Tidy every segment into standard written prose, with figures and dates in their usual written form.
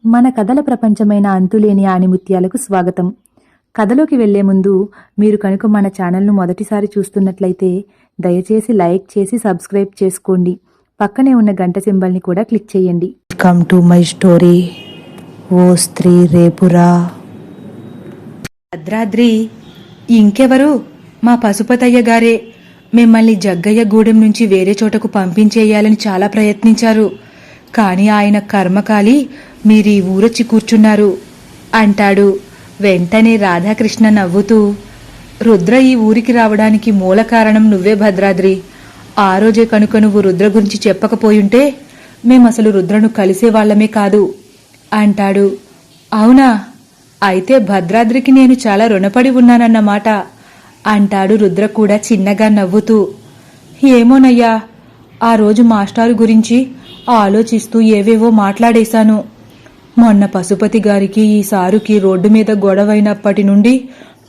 మన కథల ప్రపంచమైన అంతులేని ఆణిముత్యాలకు స్వాగతం. కథలోకి వెళ్లే ముందు మీరు కనుక మన ఛానల్ను మొదటిసారి చూస్తున్నట్లయితే దయచేసి లైక్ చేసి సబ్స్క్రైబ్ చేసుకోండి. పక్కనే ఉన్న గంట సింబల్ని కూడా క్లిక్ చేయండి. Welcome to my story. ఓ స్త్రీ రేపురా. భద్రాద్రి, ఇంకెవరు? మా పశుపతయ్య గారే. మిమ్మల్ని జగ్గయ్య గూడెం నుంచి వేరే చోటకు పంపించేయాలని చాలా ప్రయత్నించారు. కాని ఆయన కర్మకాలి మీరీ ఊరొచ్చి కూర్చున్నారు అంటాడు. వెంటనే రాధాకృష్ణ నవ్వుతూ, రుద్ర ఈ ఊరికి రావడానికి మూల కారణం నువ్వే భద్రాద్రి. ఆ రోజే కనుక నువ్వు రుద్ర గురించి చెప్పకపోయుంటే మేమసలు రుద్రను కలిసేవాళ్లమే కాదు అంటాడు. అవునా? అయితే భద్రాద్రికి నేను చాలా రుణపడి ఉన్నానన్నమాట అంటాడు రుద్ర కూడా చిన్నగా నవ్వుతూ. ఏమోనయ్యా, ఆ రోజు మాస్టారు గురించి ఆలోచిస్తూ ఏవేవో మాట్లాడేశాను. మొన్న పశుపతి గారికి ఈ సారుకి రోడ్డు మీద గొడవైనప్పటి నుండి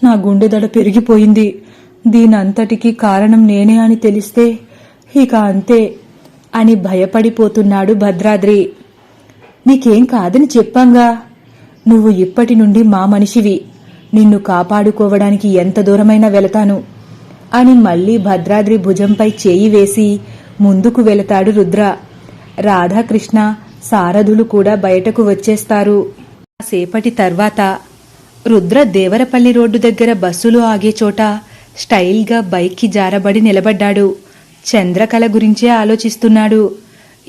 నా గుండెదడ పెరిగిపోయింది. దీనంతటికీ కారణం నేనే అని తెలిస్తే ఇక అంతే అని భయపడిపోతున్నాడు భద్రాద్రి. నీకేం కాదని చెప్పాంగా. నువ్వు ఇప్పటి నుండి మా మనిషివి. నిన్ను కాపాడుకోవడానికి ఎంత దూరమైనా వెళతాను అని మళ్లీ భద్రాద్రి భుజంపై చేయి వేసి ముందుకు వెళతాడు రుద్ర. రాధాకృష్ణ, సారథులు కూడా బయటకు వచ్చేస్తారు. సేపటి తర్వాత రుద్ర దేవరపల్లి రోడ్డు దగ్గర బస్సులు ఆగే చోట స్టైల్గా బైక్కి జారబడి నిలబడ్డాడు. చంద్రకళ గురించే ఆలోచిస్తున్నాడు.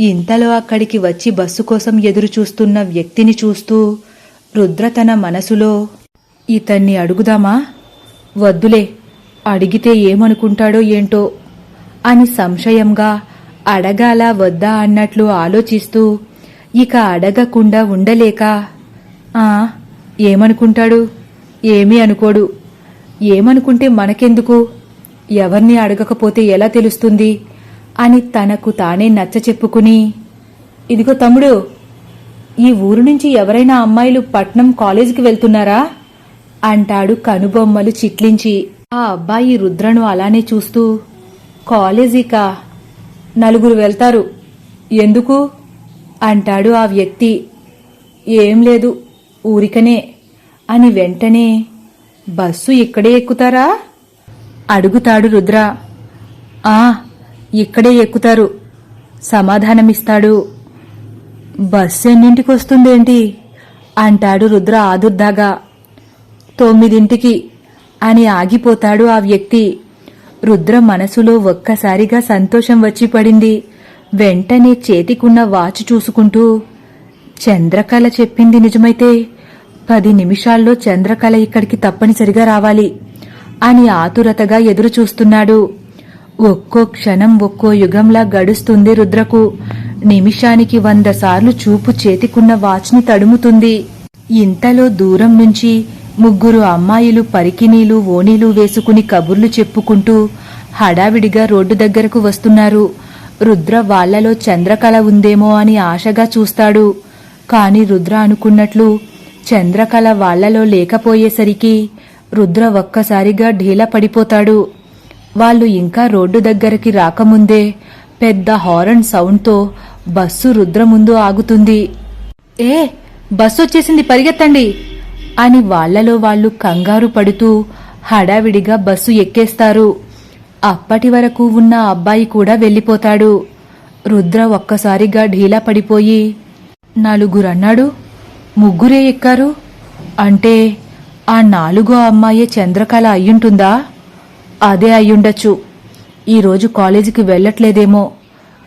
ఇంతలో అక్కడికి వచ్చి బస్సు కోసం ఎదురు చూస్తున్న వ్యక్తిని చూస్తూ రుద్ర తన మనసులో, ఇతన్ని అడుగుదామా? వద్దులే, అడిగితే ఏమనుకుంటాడో ఏంటో అని సంశయంగా అడగాలా వద్దా అన్నట్లు ఆలోచిస్తూ ఇక అడగకుండా ఉండలేక, ఏమనుకుంటాడు? ఏమీ అనుకోడు. ఏమనుకుంటే మనకెందుకు? ఎవర్ని అడగకపోతే ఎలా తెలుస్తుంది అని తనకు తానే నచ్చ చెప్పుకుని, ఇదిగో తమ్ముడు, ఈ ఊరు నుంచి ఎవరైనా అమ్మాయిలు పట్నం కాలేజీకి వెళ్తున్నారా అంటాడు కనుబొమ్మలు చిట్లించి. ఆ అబ్బాయి రుద్రను అలానే చూస్తూ, కాలేజీకా? 4 వెళ్తారు. ఎందుకు అంటాడు ఆ వ్యక్తి. ఏం లేదు, ఊరికనే అని వెంటనే, బస్సు ఇక్కడే ఎక్కుతారా అడుగుతాడు రుద్ర. ఇక్కడే ఎక్కుతారు సమాధానమిస్తాడు. బస్సు ఎన్నింటికొస్తుందేంటి అంటాడు రుద్ర ఆదుర్దాగా. 9ంటికి అని ఆగిపోతాడు ఆ వ్యక్తి. రుద్ర మనసులో ఒక్కసారిగా సంతోషం వచ్చి పడింది. వెంటనే చేతికున్న వాచ్ చూసుకుంటూ, చంద్రకళ చెప్పింది నిజమైతే 10 నిమిషాల్లో చంద్రకళ ఇక్కడికి తప్పనిసరిగా రావాలి అని ఆతురతగా ఎదురుచూస్తున్నాడు. ఒక్కో క్షణం ఒక్కో యుగంలా గడుస్తుంది రుద్రకు. నిమిషానికి 100 సార్లు చూపు చేతికున్న వాచ్ని తడుముతుంది. ఇంతలో దూరం నుంచి 3 అమ్మాయిలు పరికినీలు ఓణీలు వేసుకుని కబుర్లు చెప్పుకుంటూ హడావిడిగా రోడ్డు దగ్గరకు వస్తున్నారు. రుద్ర వాళ్లలో చంద్రకళ ఉందేమో అని ఆశగా చూస్తాడు. కాని రుద్ర అనుకున్నట్లు చంద్రకళ వాళ్లలో లేకపోయేసరికి రుద్ర ఒక్కసారిగా ఢీలా పడిపోతాడు. వాళ్ళు ఇంకా రోడ్డు దగ్గరికి రాకముందే పెద్ద హారన్ సౌండ్తో బస్సు రుద్ర ముందు ఆగుతుంది. బస్సు వచ్చేసింది, పరిగెత్తండి అని వాళ్లలో వాళ్లు కంగారు పడుతూ హడావిడిగా బస్సు ఎక్కేస్తారు. అప్పటి వరకు ఉన్న అబ్బాయి కూడా వెళ్లిపోతాడు. రుద్ర ఒక్కసారిగా ఢీలా పడిపోయి, 4 అన్నాడు, 3 ఎక్కారు అంటే ఆ 4వ అమ్మాయే చంద్రకళ అయ్యుంటుందా? అదే అయ్యుండొచ్చు. ఈరోజు కాలేజీకి వెళ్లట్లేదేమో.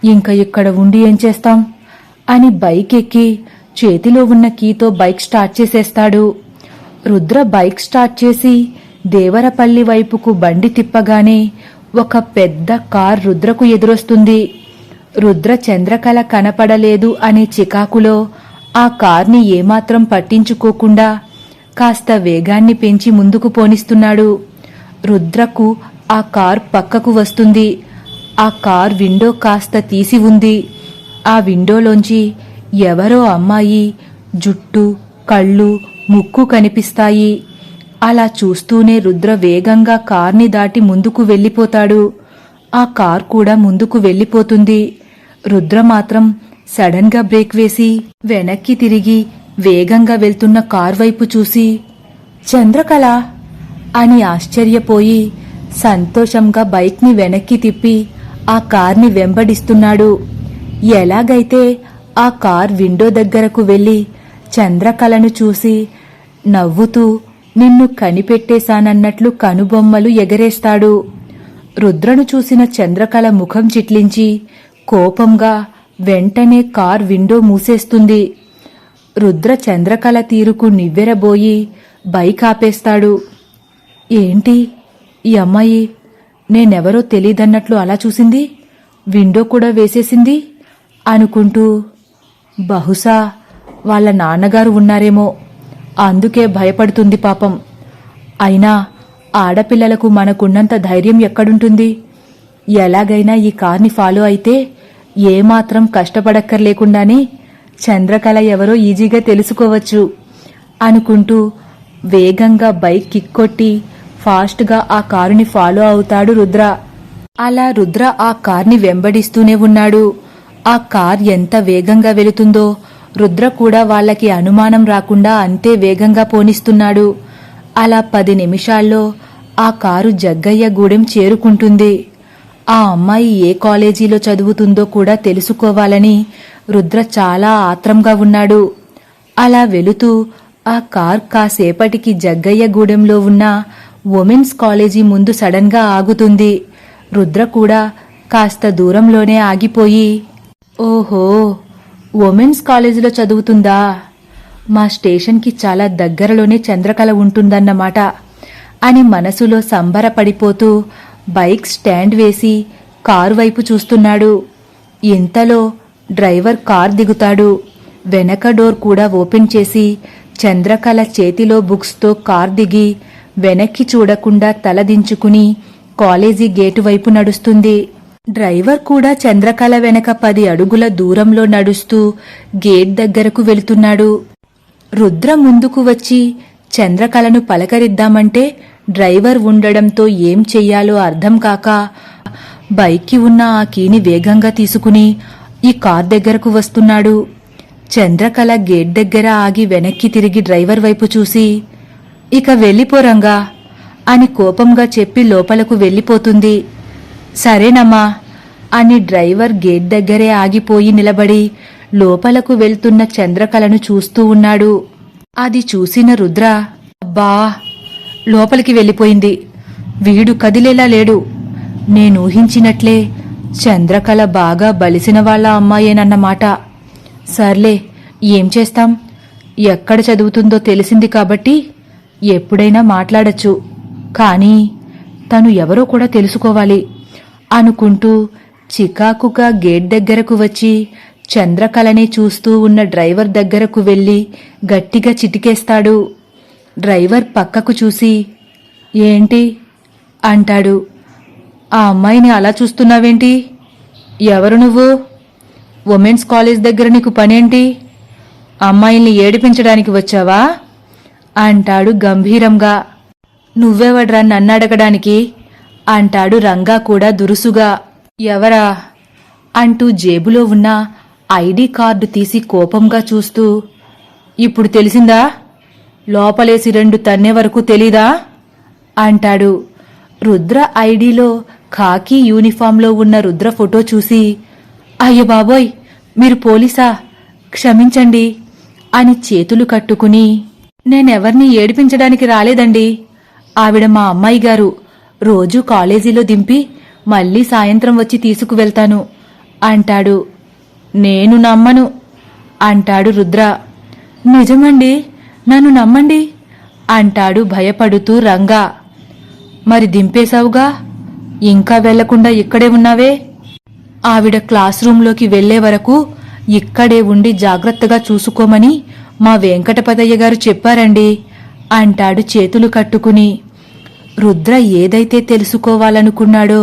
ఇంక ఇక్కడ ఉండి ఏం చేస్తాం అని బైక్ ఎక్కి చేతిలో ఉన్న కీతో బైక్ స్టార్ట్ చేసేస్తాడు. రుద్ర బైక్ స్టార్ట్ చేసి దేవరపల్లి వైపుకు బండి తిప్పగానే ఒక పెద్ద కార్ రుద్రకు ఎదురొస్తుంది. రుద్ర చంద్రకళ కనపడలేదు అనే చికాకులో ఆ కార్ని ఏమాత్రం పట్టించుకోకుండా కాస్త వేగాన్ని పెంచి ముందుకు పోనిస్తున్నాడు. రుద్రకు ఆ కార్ పక్కకు వస్తుంది. ఆ కార్ విండో కాస్త తీసి ఉంది. ఆ విండోలోంచి ఎవరో అమ్మాయి జుట్టు, కళ్ళు, ముక్కు కనిపిస్తాయి. అలా చూస్తూనే రుద్ర వేగంగా కార్ని దాటి ముందుకు వెళ్లిపోతాడు. ఆ కార్ కూడా ముందుకు వెళ్లిపోతుంది. రుద్ర మాత్రం సడన్ గా బ్రేక్ వేసి వెనక్కి తిరిగి వేగంగా వెళ్తున్న కార్ వైపు చూసి చంద్రకళ అని ఆశ్చర్యపోయి సంతోషంగా బైక్ని వెనక్కి తిప్పి ఆ కార్ని వెంబడిస్తున్నాడు. ఎలాగైతే ఆ కార్ విండో దగ్గరకు వెళ్లి చంద్రకళను చూసి నవ్వుతూ నిన్ను కనిపెట్టేశానన్నట్లు కనుబొమ్మలు ఎగరేస్తాడు. రుద్రను చూసిన చంద్రకళ ముఖం చిట్లించి కోపంగా వెంటనే కార్ విండో మూసేస్తుంది. రుద్ర చంద్రకళ తీరుకు నివ్వెరబోయి బైక్ ఆపేస్తాడు. ఏంటి ఈ అమ్మాయి నేనెవరో తెలీదన్నట్లు అలా చూసింది, విండో కూడా వేసేసింది అనుకుంటూ బహుశా వాళ్ళ నాన్నగారు ఉన్నారేమో, అందుకే భయపడుతుంది పాపం. అయినా ఆడపిల్లలకు మనకున్నంత ధైర్యం ఎక్కడుంటుంది? ఎలాగైనా ఈ కార్ని ఫాలో అయితే ఏమాత్రం కష్టపడక్కర్లేకుండానే చంద్రకళ ఎవరో ఈజీగా తెలుసుకోవచ్చు అనుకుంటూ వేగంగా బైక్ కిక్కొట్టి ఫాస్ట్గా ఆ కారుని ఫాలో అవుతాడు రుద్ర. అలా రుద్ర ఆ కార్ని వెంబడిస్తూనే ఉన్నాడు. ఆ కార్ ఎంత వేగంగా వెళుతుందో రుద్ర కూడా వాళ్ళకి అనుమానం రాకుండా అంతే వేగంగా పోనిస్తున్నాడు. అలా 10 నిమిషాల్లో ఆ కారు జగ్గయ్య గూడెం చేరుకుంటుంది. ఆ అమ్మాయి ఏ కాలేజీలో చదువుతుందో కూడా తెలుసుకోవాలని రుద్ర చాలా ఆత్రంగా ఉన్నాడు. అలా వెళుతూ ఆ కార్ కాసేపటికి జగ్గయ్య గూడెంలో ఉన్న ఉమెన్స్ కాలేజీ ముందు సడన్ గా ఆగుతుంది. రుద్ర కూడా కాస్త దూరంలోనే ఆగిపోయి, ఓహో, ఉమెన్స్ కాలేజీలో చదువుతుందా? మా స్టేషన్కి చాలా దగ్గరలోనే చంద్రకళ ఉంటుందన్నమాట అని మనసులో సంబరపడిపోతూ బైక్ స్టాండ్ వేసి కారు వైపు చూస్తున్నాడు. ఇంతలో డ్రైవర్ కార్ దిగుతాడు. వెనక డోర్ కూడా ఓపెన్ చేసి చంద్రకళ చేతిలో బుక్స్తో కార్ దిగి వెనక్కి చూడకుండా తలదించుకుని కాలేజీ గేటు వైపు నడుస్తుంది. డ్రైవర్ కూడా చంద్రకళ వెనక 10 అడుగుల దూరంలో నడుస్తూ గేట్ దగ్గరకు వెళుతున్నాడు. రుద్ర ముందుకు వచ్చి చంద్రకళను పలకరిద్దామంటే డ్రైవర్ ఉండడంతో ఏం చెయ్యాలో అర్థం కాక బైక్కి ఉన్న ఆ కీని వేగంగా తీసుకుని ఈ కార్ దగ్గరకు వస్తున్నాడు. చంద్రకళ గేట్ దగ్గర ఆగి వెనక్కి తిరిగి డ్రైవర్ వైపు చూసి, ఇక వెళ్ళిపోరంగా అని కోపంగా చెప్పి లోపలకు వెళ్ళిపోతుంది. సరేనమ్మా అని డ్రైవర్ గేట్ దగ్గరే ఆగిపోయి నిలబడి లోపలకు వెళ్తున్న చంద్రకళను చూస్తూ ఉన్నాడు. అది చూసిన రుద్ర, అబ్బా, లోపలికి వెళ్ళిపోయింది, వీడు కదిలేలా లేడు. నేనూహించినట్లే చంద్రకళ బాగా బలిసిన వాళ్ళ అమ్మాయేనన్నమాట. సర్లే, ఏం చేస్తాం, ఎక్కడ చదువుతుందో తెలిసింది కాబట్టి ఎప్పుడైనా మాట్లాడచ్చు. కానీ తను ఎవరో కూడా తెలుసుకోవాలి అనుకుంటూ చికాకుగా గేట్ దగ్గరకు వచ్చి చంద్రకళని చూస్తూ ఉన్న డ్రైవర్ దగ్గరకు వెళ్లి గట్టిగా చిటికేస్తాడు. డ్రైవర్ పక్కకు చూసి, ఏంటి అంటాడు. ఆ అమ్మాయిని అలా చూస్తున్నావేంటి? ఎవరు నువ్వు? ఉమెన్స్ కాలేజ్ దగ్గర నీకు పనేంటి? అమ్మాయిల్ని ఏడిపించడానికి వచ్చావా అంటాడు గంభీరంగా. నువ్వెవడ్రా నన్నడగడానికి అంటాడు రంగా కూడా దురుసుగా. ఎవరా అంటూ జేబులో ఉన్న ఐడి కార్డు తీసి కోపంగా చూస్తూ, ఇప్పుడు తెలిసిందా? లోపలేసి 2 తన్నే వరకు తెలీదా అంటాడు. రుద్ర ఐడిలో ఖాకీ యూనిఫాంలో ఉన్న రుద్ర ఫోటో చూసి, అయ్య బాబోయ్, మీరు పోలీసా, క్షమించండి అని చేతులు కట్టుకుని, నేనెవర్నీ ఏడిపించడానికి రాలేదండి, ఆవిడ మా అమ్మాయి గారు, రోజూ కాలేజీలో దింపి మళ్ళీ సాయంత్రం వచ్చి తీసుకువెళ్తాను అంటాడు. నేను నమ్మను అంటాడు రుద్ర. నిజమండి, నన్ను నమ్మండి అంటాడు భయపడుతూ రంగా. మరి దింపేశావుగా, ఇంకా వెళ్లకుండా ఇక్కడే ఉన్నావే? ఆవిడ క్లాస్ రూంలోకి వెళ్లే వరకు ఇక్కడే ఉండి జాగ్రత్తగా చూసుకోమని మా వెంకటపదయ్య గారు చెప్పారండి అంటాడు చేతులు కట్టుకుని. రుద్ర ఏదైతే తెలుసుకోవాలనుకున్నాడో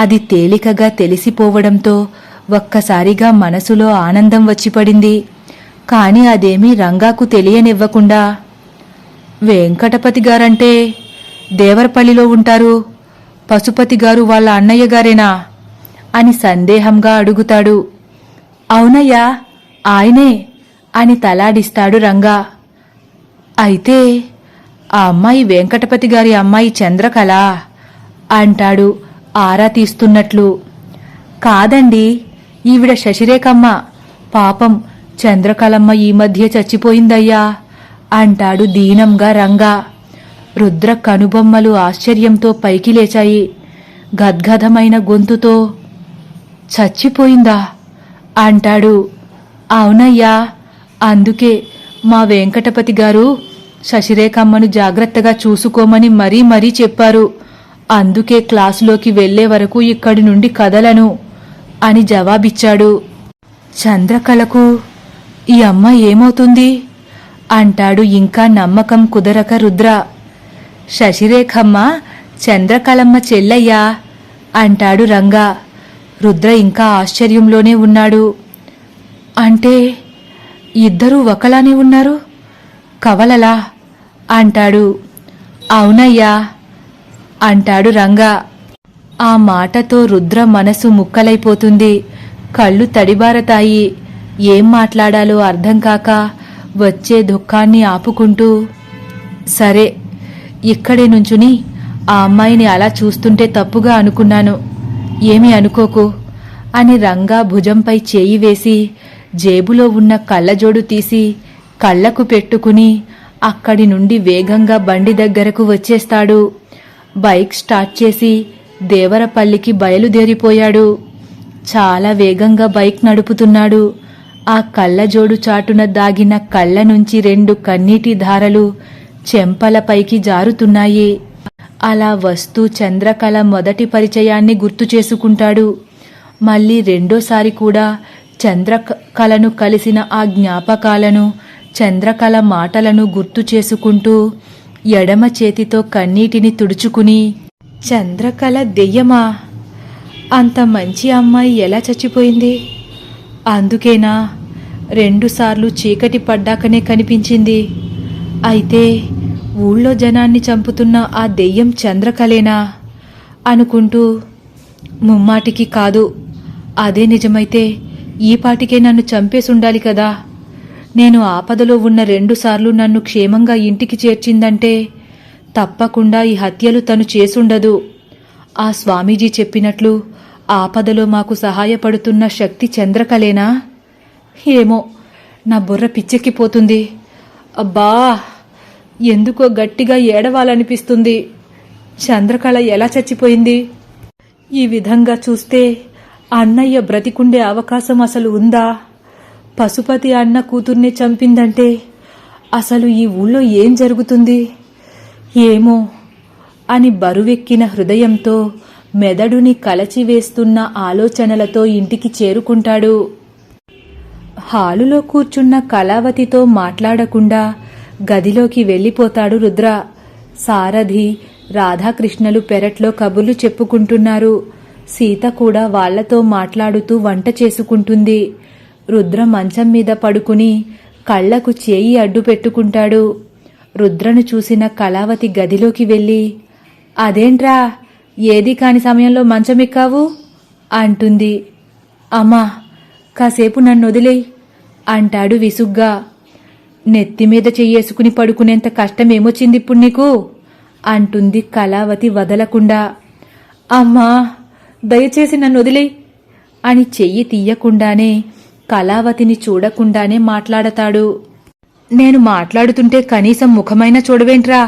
అది తేలికగా తెలిసిపోవడంతో ఒక్కసారిగా మనసులో ఆనందం వచ్చిపడింది. కాని అదేమీ రంగాకు తెలియనివ్వకుండా, వెంకటపతి గారంటే దేవరపల్లిలో ఉంటారు, పశుపతి గారు వాళ్ళ అన్నయ్య గారేనా అని సందేహంగా అడుగుతాడు. అవునయ్యా, ఆయనే అని తలాడిస్తాడు రంగా. అయితే ఆ అమ్మాయి వెంకటపతి గారి అమ్మాయి చంద్రకళ అంటాడు ఆరా తీస్తున్నట్లు. కాదండి, ఈవిడ శశిరేఖమ్మ. పాపం చంద్రకళమ్మ ఈ మధ్య చచ్చిపోయిందయ్యా అంటాడు దీనంగా రంగా. రుద్ర కనుబొమ్మలు ఆశ్చర్యంతో పైకి లేచాయి. గద్గదమైన గొంతుతో చచ్చిపోయిందా అంటాడు. అవునయ్యా, అందుకే మా వెంకటపతి గారు శశిరేఖమ్మను జాగ్రత్తగా చూసుకోమని మరీ మరీ చెప్పారు. అందుకే క్లాసులోకి వెళ్లే వరకు ఇక్కడి నుండి కదలను అని జవాబిచ్చాడు. చంద్రకళకు ఈ అమ్మ ఏమవుతుంది అంటాడు ఇంకా నమ్మకం కుదరక రుద్ర. శశిరేఖమ్మ చంద్రకళమ్మ చెల్లయ్యా అంటాడు రంగా. రుద్ర ఇంకా ఆశ్చర్యంలోనే ఉన్నాడు. అంటే ఇద్దరూ ఒకలానే ఉన్నారు, కవలలా అంటాడు. అవునయ్యా అంటాడు రంగా. ఆ మాటతో రుద్ర మనసు ముక్కలైపోతుంది. కళ్ళు తడిబారతాయి. ఏం మాట్లాడాలో అర్థం కాక వచ్చే దుఃఖాన్ని ఆపుకుంటూ, సరే ఇక్కడే నుంచుని ఆ అమ్మాయిని అలా చూస్తుంటే తప్పుగా అనుకున్నాను, ఏమీ అనుకోకు అని రంగా భుజంపై చేయి వేసి జేబులో ఉన్న కళ్ళజోడు తీసి కళ్లకు పెట్టుకుని అక్కడి నుండి వేగంగా బండి దగ్గరకు వచ్చేస్తాడు. బైక్ స్టార్ట్ చేసి దేవరపల్లికి బయలుదేరిపోయాడు. చాలా వేగంగా బైక్ నడుపుతున్నాడు. ఆ కళ్ళజోడు చాటున దాగిన కళ్ళ నుంచి 2 కన్నీటి ధారలు చెంపలపైకి జారుతున్నాయి. అలా వస్తూ చంద్రకళ మొదటి పరిచయాన్ని గుర్తు చేసుకుంటాడు. మళ్ళీ రెండోసారి కూడా చంద్రకళను కలిసిన ఆ జ్ఞాపకాలను, చంద్రకళ మాటలను గుర్తు చేసుకుంటూ ఎడమ చేతితో కన్నీటిని తుడుచుకుని, చంద్రకళ దెయ్యమా? అంత మంచి అమ్మాయి ఎలా చచ్చిపోయింది? అందుకేనా 2 సార్లు చీకటి పడ్డాకనే కనిపించింది? అయితే ఊళ్ళో జనాన్ని చంపుతున్న ఆ దెయ్యం చంద్రకళేనా అనుకుంటూ, ముమ్మాటికి కాదు, అదే నిజమైతే ఈ పాటికే నన్ను చంపేసుండాలి కదా. నేను ఆపదలో ఉన్న 2 సార్లు నన్ను క్షేమంగా ఇంటికి చేర్చిందంటే తప్పకుండా ఈ హత్యలు తను చేసుండదు. ఆ స్వామీజీ చెప్పినట్లు ఆపదలో మాకు సహాయపడుతున్న శక్తి చంద్రకళేనా? ఏమో, నా బుర్ర పిచ్చెక్కిపోతుంది. అబ్బా, ఎందుకో గట్టిగా ఏడవాలనిపిస్తుంది. చంద్రకళ ఎలా చచ్చిపోయింది? ఈ విధంగా చూస్తే అన్నయ్య బ్రతికుండే అవకాశం అసలు ఉందా? పశుపతి అన్న కూతుర్ని చంపిందంటే అసలు ఈ ఊళ్ళో ఏం జరుగుతుంది ఏమో అని బరువెక్కిన హృదయంతో, మెదడుని కలచివేస్తున్న ఆలోచనలతో ఇంటికి చేరుకుంటాడు. హాలులో కూర్చున్న కళావతితో మాట్లాడకుండా గదిలోకి వెళ్ళిపోతాడు రుద్ర. సారథి, రాధాకృష్ణలు పెరట్లో కబుర్లు చెప్పుకుంటున్నారు. సీత కూడా వాళ్లతో మాట్లాడుతూ వంట చేసుకుంటుంది. రుద్ర మంచం మీద పడుకుని కళ్లకు చేయి అడ్డు పెట్టుకుంటాడు. రుద్రను చూసిన కళావతి గదిలోకి వెళ్ళి, అదేంట్రా ఏదీ కాని సమయంలో మంచమెక్కావు అంటుంది. అమ్మా, కాసేపు నన్నొదిలేయ్ అంటాడు విసుగ్గా. నెత్తిమీద చెయ్యేసుకుని పడుకునేంత కష్టమేమొచ్చిందిప్పుడు నీకు అంటుంది కళావతి వదలకుండా. అమ్మా, దయచేసి నన్నొదిలేయ్ అని చెయ్యి తీయకుండానే, కళావతిని చూడకుండానే మాట్లాడతాడు. నేను మాట్లాడుతుంటే కనీసం ముఖమైనా చూడవేంట్రా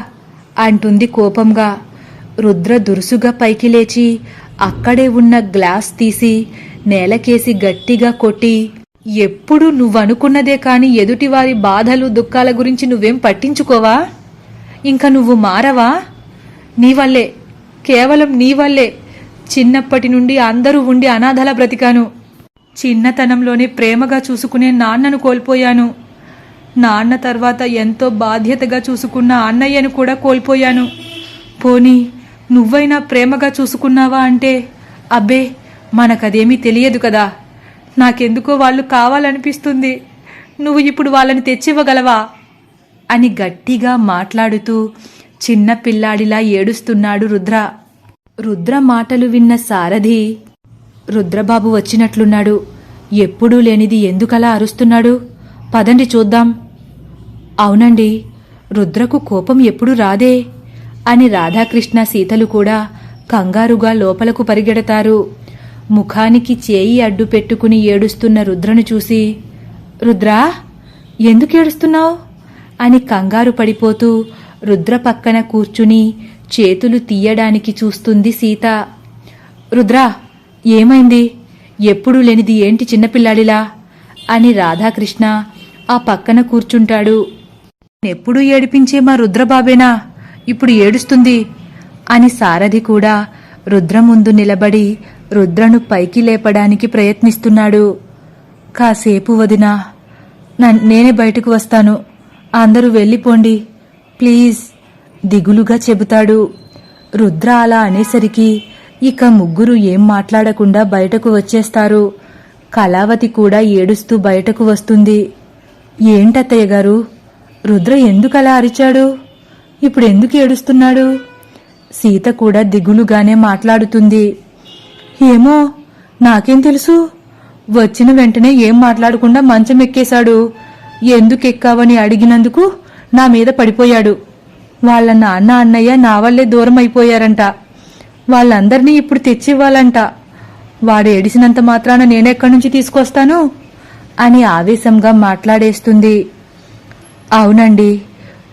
అంటుంది కోపంగా. రుద్ర దురుసుగా పైకి లేచి అక్కడే ఉన్న గ్లాస్ తీసి నేలకేసి గట్టిగా కొట్టి, ఎప్పుడు నువ్వనుకున్నదే కాని ఎదుటివారి బాధలు దుఃఖాల గురించి నువ్వేం పట్టించుకోవా? ఇంక నువ్వు మారవా? నీవల్లే, కేవలం నీవల్లే చిన్నప్పటి నుండి అందరూ ఉండి అనాథలా బ్రతికాను. చిన్నతనంలోనే ప్రేమగా చూసుకునే నాన్నను కోల్పోయాను. నాన్న తర్వాత ఎంతో బాధ్యతగా చూసుకున్న అన్నయ్యను కూడా కోల్పోయాను. పోనీ నువ్వైనా ప్రేమగా చూసుకున్నావా అంటే, అబ్బే, మనకదేమీ తెలియదు కదా. నాకెందుకో వాళ్ళు కావాలనిపిస్తుంది. నువ్వు ఇప్పుడు వాళ్ళని తెచ్చివ్వగలవా అని గట్టిగా మాట్లాడుతూ చిన్న పిల్లాడిలా ఏడుస్తున్నాడు రుద్ర. రుద్ర మాటలు విన్న సారథి, రుద్రబాబు వచ్చినట్లున్నాడు, ఎప్పుడూ లేనిది ఎందుకలా అరుస్తున్నాడు పదండి చూద్దాం. అవునండి, రుద్రకు కోపం ఎప్పుడు రాదే అని రాధాకృష్ణ సీతలు కూడా కంగారుగా లోపలకు పరిగెడతారు. ముఖానికి చేయి అడ్డు పెట్టుకుని ఏడుస్తున్న రుద్రను చూసి, రుద్రా, ఎందుకు ఏడుస్తున్నావు అని కంగారు పడిపోతూ రుద్ర పక్కన కూర్చుని చేతులు తీయడానికి చూస్తుంది సీత. రుద్రా, ఏమైంది? ఎప్పుడూ లేనిది ఏంటి చిన్నపిల్లాడిలా అని రాధాకృష్ణ ఆ పక్కన కూర్చుంటాడు. ఎప్పుడూ ఏడిపించే మా రుద్రబాబేనా ఇప్పుడు ఏడుస్తుంది అని సారథి కూడా రుద్ర ముందు నిలబడి రుద్రను పైకి లేపడానికి ప్రయత్నిస్తున్నాడు. కాసేపు వదినా, నేనే బయటకు వస్తాను, అందరూ వెళ్ళిపోండి ప్లీజ్ దిగులుగా చెబుతాడు. రుద్ర అలా అనేసరికి ఇక ముగ్గురు ఏం మాట్లాడకుండా బయటకు వచ్చేస్తారు. కళావతి కూడా ఏడుస్తూ బయటకు వస్తుంది. ఏంటత్తయ్య గారు, రుద్ర ఎందుకలా అరిచాడు? ఇప్పుడు ఎందుకు ఏడుస్తున్నాడు? సీత కూడా దిగులుగానే మాట్లాడుతుంది. ఏమో, నాకేం తెలుసు. వచ్చిన వెంటనే ఏం మాట్లాడకుండా మంచం ఎక్కేశాడు. ఎందుకెక్కావని అడిగినందుకు నా మీద పడిపోయాడు. వాళ్ళ నాన్న అన్నయ్య నా వల్లే దూరం అయిపోయారంట. వాళ్ళందర్నీ ఇప్పుడు తెచ్చివ్వాలంట. వాడు ఏడిసినంత మాత్రాన నేనెక్కడి నుంచి తీసుకొస్తాను అని ఆవేశంగా మాట్లాడేస్తుంది. అవునండి,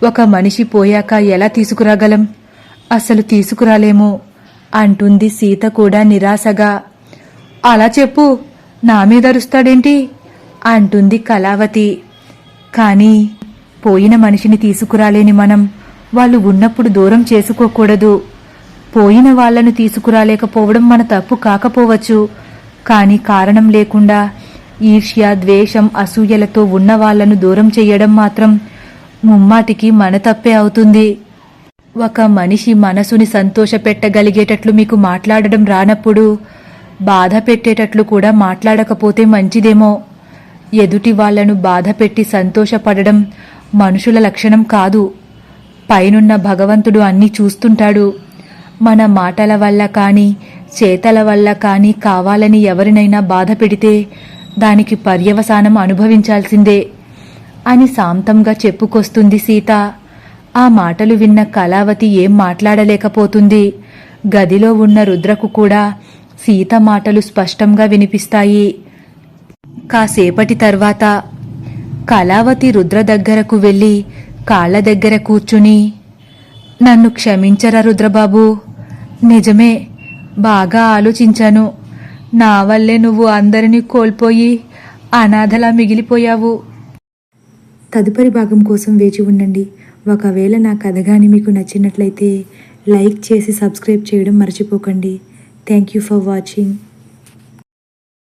ఒక మనిషి పోయాక ఎలా తీసుకురాగలం? అసలు తీసుకురాలేము అంటుంది సీత కూడా నిరాశగా. అలా చెప్పు, నా మీద అరుస్తాడేంటి అంటుంది కళావతి. కానీ పోయిన మనిషిని తీసుకురాలేని మనం వాళ్ళు ఉన్నప్పుడు దూరం చేసుకోకూడదు. పోయిన వాళ్లను తీసుకురాలేకపోవడం మన తప్పు కాకపోవచ్చు, కానీ కారణం లేకుండా ఈర్ష్య, ద్వేషం, అసూయలతో ఉన్న వాళ్లను దూరం చెయ్యడం మాత్రం ముమ్మాటికి మన తప్పే అవుతుంది. ఒక మనిషి మనసుని సంతోషపెట్టగలిగేటట్లు మీకు మాట్లాడడం రానప్పుడు బాధ పెట్టేటట్లు కూడా మాట్లాడకపోతే మంచిదేమో. ఎదుటి వాళ్లను బాధ పెట్టి సంతోషపడడం మనుషుల లక్షణం కాదు. పైనున్న భగవంతుడు అన్నీ చూస్తుంటాడు. మన మాటల వల్ల కానీ చేతల వల్ల కానీ కావాలని ఎవరినైనా బాధ పెడితే దానికి పర్యవసానం అనుభవించాల్సిందే అని శాంతంగా చెప్పుకొస్తుంది సీత. ఆ మాటలు విన్న కళావతి ఏం మాట్లాడలేకపోతుంది. గదిలో ఉన్న రుద్రకు కూడా సీత మాటలు స్పష్టంగా వినిపిస్తాయి. కాసేపటి తర్వాత కళావతి రుద్ర దగ్గరకు వెళ్లి కాళ్ల దగ్గర కూర్చుని, నన్ను క్షమించరా రుద్రబాబు, నిజమే, బాగా ఆలోచించాను. నా వల్లే నువ్వు అందరినీ కోల్పోయి అనాథలా మిగిలిపోయావు. తదుపరి భాగం కోసం వేచి ఉండండి. ఒకవేళ నా కథ కానీ మీకు నచ్చినట్లయితే లైక్ చేసి సబ్స్క్రైబ్ చేయడం మర్చిపోకండి. Thank you for watching.